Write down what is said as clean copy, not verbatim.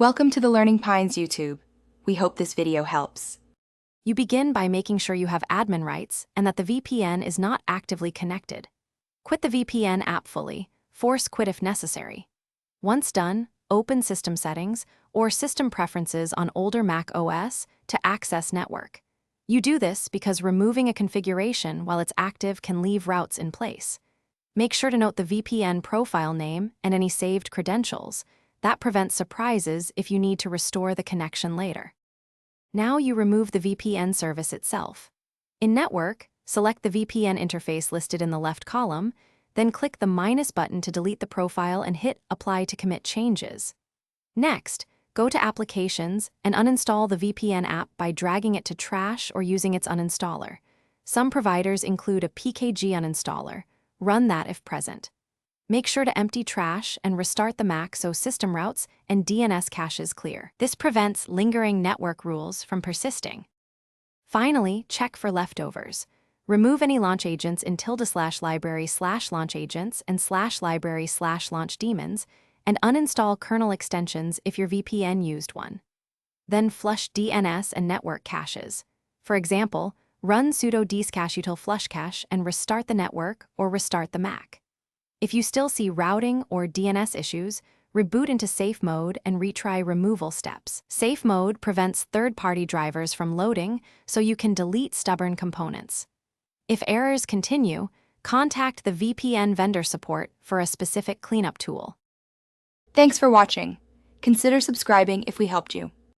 Welcome to the Learning Pines YouTube. We hope this video helps. You begin by making sure you have admin rights and that the VPN is not actively connected. Quit the VPN app fully, force quit if necessary. Once done, open System Settings or System Preferences on older Mac OS to access network. You do this because removing a configuration while it's active can leave routes in place. Make sure to note the VPN profile name and any saved credentials. That prevents surprises if you need to restore the connection later. Now you remove the VPN service itself. In Network, select the VPN interface listed in the left column, then click the minus button to delete the profile and hit Apply to commit changes. Next, go to Applications and uninstall the VPN app by dragging it to trash or using its uninstaller. Some providers include a PKG uninstaller. Run that if present. Make sure to empty trash and restart the Mac so system routes and DNS caches clear. This prevents lingering network rules from persisting. Finally, check for leftovers. Remove any launch agents in /library/launch agents and /library/launch daemons, and uninstall kernel extensions if your VPN used one. Then flush DNS and network caches. For example, run sudo dcache flush cache and restart the network or restart the Mac. If you still see routing or DNS issues, reboot into safe mode and retry removal steps. Safe mode prevents third-party drivers from loading, so you can delete stubborn components. If errors continue, contact the VPN vendor support for a specific cleanup tool. Thanks for watching. Consider subscribing if we helped you.